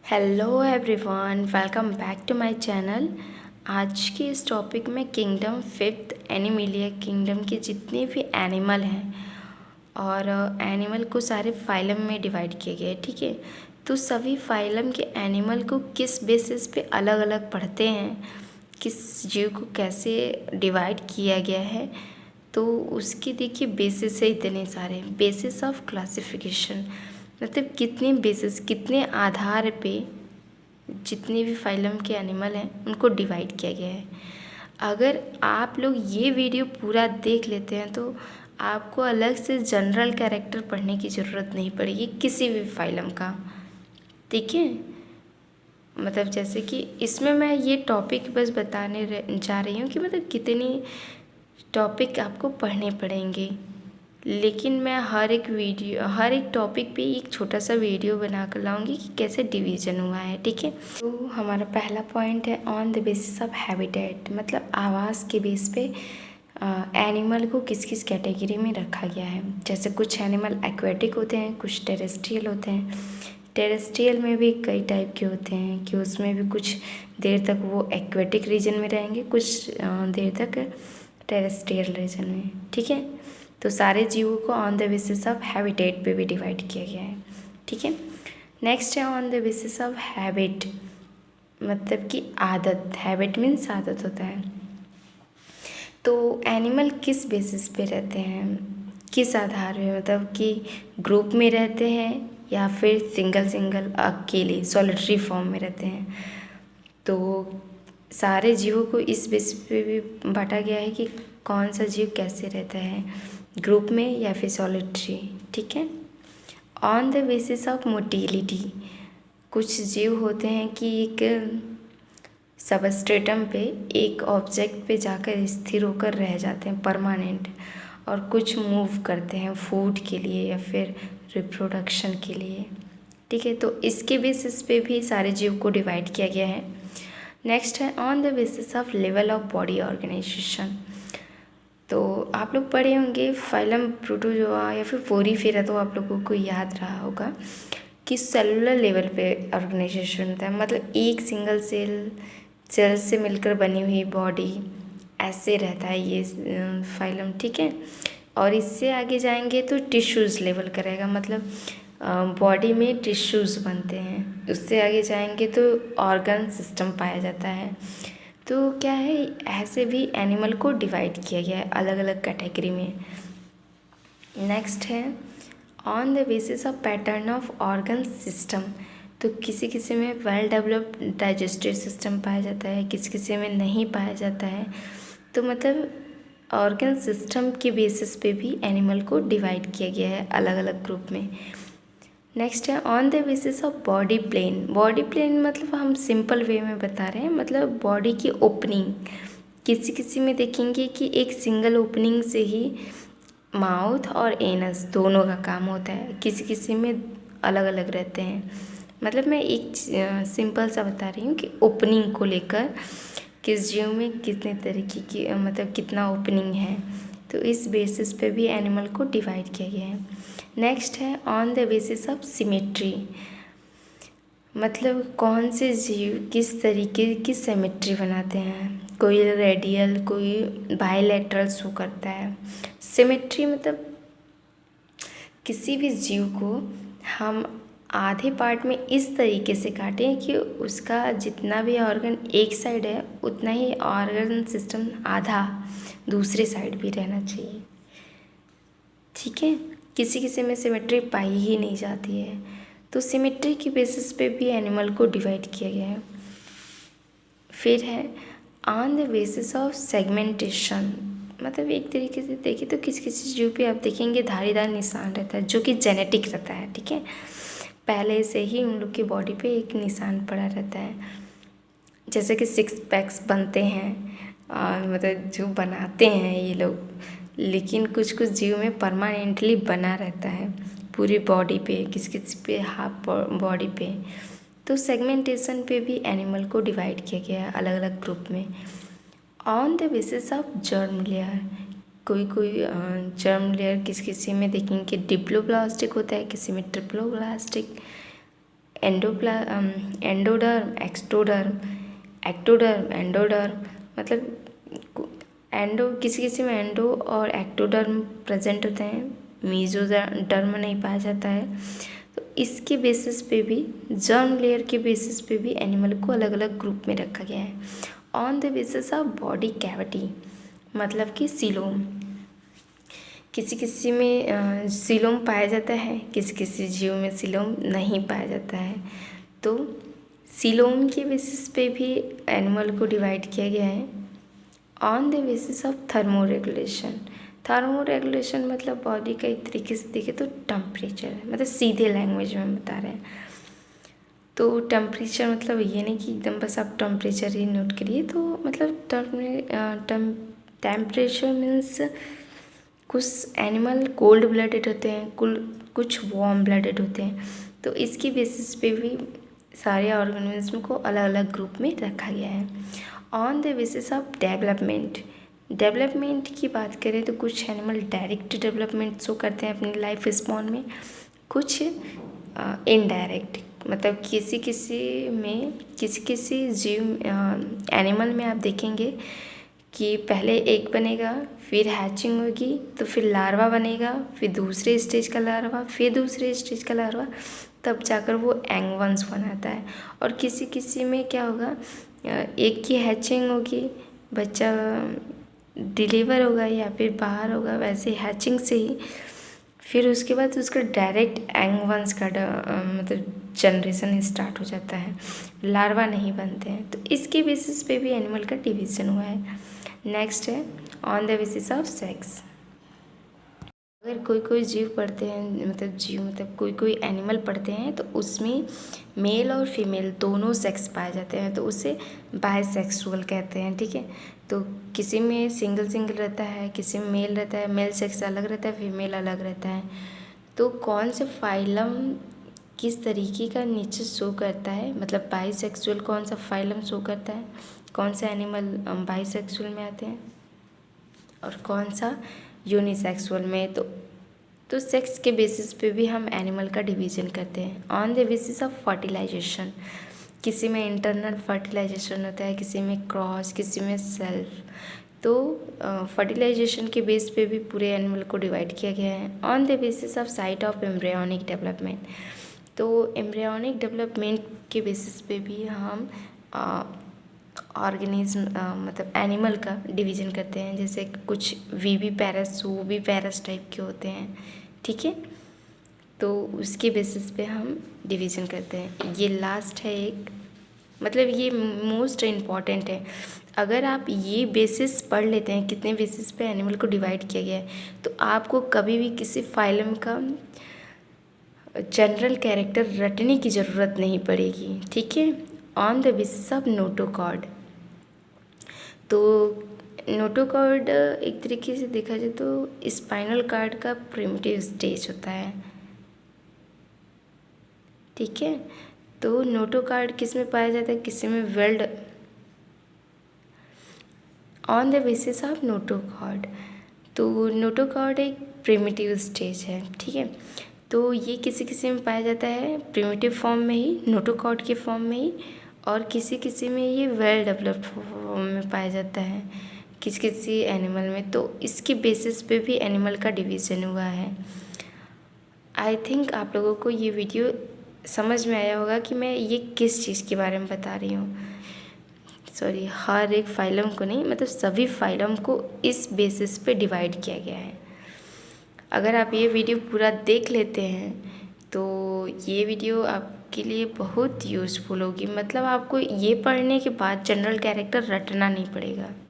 Hello everyone, welcome back to my channel. आज के इस टॉपिक में किंगडम फिफ्थ एनिमलिया किंगडम के जितने भी एनिमल हैं और एनिमल को सारे फाइलम में डिवाइड किया गया है। ठीक है, तो सभी फाइलम के एनिमल को किस बेसिस पे अलग अलग पढ़ते हैं, किस जीव को कैसे डिवाइड किया गया है, तो उसकी देखिए बेसिस है। इतने सारे बेसिस ऑफ क्लासिफिकेशन मतलब कितने बेसिस, कितने आधार पे जितने भी फाइलम के एनिमल हैं उनको डिवाइड किया गया है। अगर आप लोग ये वीडियो पूरा देख लेते हैं तो आपको अलग से जनरल कैरेक्टर पढ़ने की ज़रूरत नहीं पड़ेगी किसी भी फाइलम का। ठीक है, मतलब जैसे कि इसमें मैं ये टॉपिक बस बताने जा रही हूँ कि मतलब कितनी टॉपिक आपको पढ़ने पड़ेंगे, लेकिन मैं हर एक टॉपिक पे एक छोटा सा वीडियो बना कर लाऊंगी कि कैसे डिवीज़न हुआ है। ठीक है, तो हमारा पहला पॉइंट है on the basis of habitat, मतलब आवास के बेस पे एनिमल को किस किस कैटेगरी में रखा गया है। जैसे कुछ एनिमल एक्वेटिक होते हैं, कुछ टेरेस्ट्रियल होते हैं। टेरेस्ट्रियल में भी कई टाइप के होते हैं कि उसमें भी कुछ देर तक वो एक्वेटिक रीजन में रहेंगे, कुछ देर तक टेरेस्ट्रियल रीजन में। ठीक है, तो सारे जीवों को on the basis of habitat पे भी डिवाइड किया गया है। ठीक है, नेक्स्ट है on the basis of habit, मतलब कि आदत। हैबिट मीन्स आदत होता है। तो एनिमल किस बेसिस पे रहते हैं, किस आधार पे, मतलब कि ग्रुप में रहते हैं या फिर सिंगल सिंगल अकेले सॉलिटरी फॉर्म में रहते हैं। तो सारे जीवों को इस बेसिस पे भी बांटा गया है कि कौन सा जीव कैसे रहता है, ग्रुप में या फिर सॉलिटरी। ठीक है, on the basis of motility, कुछ जीव होते हैं कि एक सबस्ट्रेटम पे एक ऑब्जेक्ट पे जाकर स्थिर होकर रह जाते हैं परमानेंट, और कुछ मूव करते हैं फूड के लिए या फिर रिप्रोडक्शन के लिए। ठीक है, तो इसके बेसिस पे भी सारे जीव को डिवाइड किया गया है। नेक्स्ट है on the basis of level of body organisation. तो आप लोग पढ़े होंगे फाइलम प्रोटोजोआ या फिर पोरीफेरा, तो आप लोगों को याद रहा होगा कि सेलुलर लेवल पे ऑर्गेनाइजेशन होता है, मतलब एक सिंगल सेल से मिलकर बनी हुई बॉडी, ऐसे रहता है ये फाइलम। ठीक है, और इससे आगे जाएंगे तो टिश्यूज़ लेवल करेगा, मतलब बॉडी में टिश्यूज़ बनते हैं। उससे आगे जाएंगे तो ऑर्गन सिस्टम पाया जाता है। तो क्या है, ऐसे भी एनिमल को डिवाइड किया गया है अलग अलग कैटेगरी में। नेक्स्ट है on the basis of pattern of organ system. तो किसी किसी में वेल डेवलप्ड डाइजेस्टिव सिस्टम पाया जाता है, किसी किसी में नहीं पाया जाता है। तो मतलब ऑर्गन सिस्टम के बेसिस पे भी एनिमल को डिवाइड किया गया है अलग अलग ग्रुप में। नेक्स्ट है on the basis of body plane. Body plane मतलब हम सिंपल वे में बता रहे हैं, मतलब बॉडी की ओपनिंग। किसी किसी में देखेंगे कि एक सिंगल ओपनिंग से ही माउथ और एनस दोनों का काम होता है, किसी किसी में अलग अलग रहते हैं। मतलब मैं एक सिंपल सा बता रही हूँ कि ओपनिंग को लेकर किस जीव में कितने तरीके की, मतलब कितना ओपनिंग है। तो इस बेसिस पे भी एनिमल को डिवाइड किया गया है। नेक्स्ट है on the basis of symmetry, मतलब कौन से जीव किस तरीके की सिमेट्री बनाते हैं। कोई रेडियल, कोई बायलैटरल शो करता है। सिमेट्री मतलब किसी भी जीव को हम आधे पार्ट में इस तरीके से काटें कि उसका जितना भी ऑर्गन एक साइड है उतना ही ऑर्गन सिस्टम आधा दूसरे साइड भी रहना चाहिए। ठीक है, किसी किसी में सिमेट्री पाई ही नहीं जाती है, तो सिमेट्री की बेसिस पे भी एनिमल को डिवाइड किया गया है। फिर है on the basis of segmentation, मतलब एक तरीके से देखिए तो किसी किसी जीव पे आप देखेंगे धारीदार निशान रहता है जो कि जेनेटिक रहता है। ठीक है, पहले से ही उन लोग की बॉडी पे एक निशान पड़ा रहता है, जैसे कि 6 पैक्स बनते हैं मतलब जो बनाते हैं ये लोग, लेकिन कुछ कुछ जीव में परमानेंटली बना रहता है पूरी बॉडी पे, किसी किसी पे हाफ बॉडी पे। तो सेगमेंटेशन पे भी एनिमल को डिवाइड किया गया है अलग अलग ग्रुप में। On the basis of germ layer, कोई कोई जर्म लेयर किसी किसी में देखेंगे डिप्लोब्लास्टिक होता है, किसी में triploblastic, endoderm, ectoderm, ectoderm, endoderm, मतलब एंडो किसी किसी में एंडो और एक्टोडर्म प्रेजेंट होते हैं, मेसोडर्म नहीं पाया जाता है। तो इसके बेसिस पे भी, जर्म लेयर के बेसिस पे भी एनिमल को अलग अलग ग्रुप में रखा गया है। On the basis of body cavity, मतलब कि सीलोम, किसी किसी में सीलोम पाया जाता है, किसी किसी जीव में सीलोम नहीं पाया जाता है। तो सीलोम के बेसिस पे भी एनिमल को डिवाइड किया गया है। On the basis of thermo regulation, thermo regulation मतलब बॉडी का एक तरीके से देखें तो टेम्परेचर है, मतलब सीधे लैंग्वेज में बता रहे हैं। तो टेम्परेचर मतलब ये नहीं कि एकदम बस आप टेम्परेचर ही नोट करिए, तो मतलब टेम्परेचर मीन्स कुछ एनिमल कोल्ड ब्लडेड होते हैं, कुछ वार्म ब्लडेड होते हैं। तो इसकी बेसिस पे भी सारे ऑर्गेनिज्म को अलग अलग ग्रुप में रखा गया है। On the basis of development, development की बात करें तो कुछ एनिमल डायरेक्ट डेवलपमेंट शो करते हैं अपनी लाइफ स्पॉन में, कुछ इनडायरेक्ट, मतलब किसी किसी जीव एनिमल में आप देखेंगे कि पहले एग बनेगा, फिर हैचिंग होगी, तो फिर लार्वा बनेगा, फिर दूसरे स्टेज का लार्वा, फिर दूसरे स्टेज का लार्वा, तब जाकर वो एंग वंस बनाता है। और किसी किसी में क्या होगा, एक की हैचिंग होगी, बच्चा डिलीवर होगा या फिर बाहर होगा, वैसे हैचिंग से ही फिर उसके बाद उसका डायरेक्ट एंग वंस का मतलब जनरेशन स्टार्ट हो जाता है, लार्वा नहीं बनते हैं। तो इसके बेसिस पे भी एनिमल का डिवीज़न हुआ है। नेक्स्ट है on the basis of sex. अगर कोई जीव पढ़ते हैं, मतलब कोई एनिमल पढ़ते हैं तो उसमें मेल और फीमेल दोनों सेक्स पाए जाते हैं, तो उसे बायसेक्सुअल कहते हैं। ठीक है, तो किसी में सिंगल रहता है, किसी में मेल रहता है, मेल सेक्स अलग रहता है, फीमेल अलग रहता है। तो कौन से फाइलम किस तरीके का नेचर शो करता है, मतलब बाईसेक्सुअल कौन सा फाइलम शो करता है, कौन सा एनिमल बाईसेक्सुअल में आते हैं और कौन सा यूनिसेक्सुअल में। तो सेक्स के बेसिस पे भी हम एनिमल का डिवीज़न करते हैं। On the basis of fertilisation, किसी में इंटरनल फर्टिलाइजेशन होता है, किसी में क्रॉस, किसी में सेल्फ। तो फर्टिलाइजेशन के बेस पे भी पूरे एनिमल को डिवाइड किया गया है। On the basis of site of embryonic development, तो एम्ब्रियोनिक डेवलपमेंट के बेसिस पे भी हम ऑर्गेनिज्म मतलब एनिमल का डिवीज़न करते हैं। जैसे कुछ वीवी पैरस, ओवी पैरस टाइप के होते हैं। ठीक है, तो उसके बेसिस पे हम डिवीज़न करते हैं। ये लास्ट है एक, मतलब ये मोस्ट इम्पॉर्टेंट है। अगर आप ये बेसिस पढ़ लेते हैं, कितने बेसिस पे एनिमल को डिवाइड किया गया है, तो आपको कभी भी किसी फाइलम का जनरल कैरेक्टर रटने की ज़रूरत नहीं पड़ेगी। ठीक है, on the basis of notochord, तो नोटोकॉर्ड एक तरीके से देखा जाए तो स्पाइनल कार्ड का प्रिमिटिव स्टेज होता है। ठीक है, तो नोटोकॉर्ड किस में पाया जाता है, किसी में weld. On the basis of notochord, तो नोटोकॉर्ड एक प्रिमिटिव स्टेज है। ठीक है, तो ये किसी किसी में पाया जाता है प्रिमिटिव फॉर्म में ही, नोटोकॉर्ड के फॉर्म में ही, और किसी किसी में ये वेल डेवलप्ड फॉर्म में पाया जाता है, किसी किसी एनिमल में। तो इसके बेसिस पे भी एनिमल का डिवीज़न हुआ है। आई थिंक आप लोगों को ये वीडियो समझ में आया होगा कि मैं ये किस चीज़ के बारे में बता रही हूँ। सॉरी, हर एक फाइलम को नहीं, मतलब सभी फाइलम को इस बेसिस पे डिवाइड किया गया है। अगर आप ये वीडियो पूरा देख लेते हैं तो ये वीडियो आपके लिए बहुत यूज़फुल होगी। मतलब आपको ये पढ़ने के बाद जनरल कैरेक्टर रटना नहीं पड़ेगा।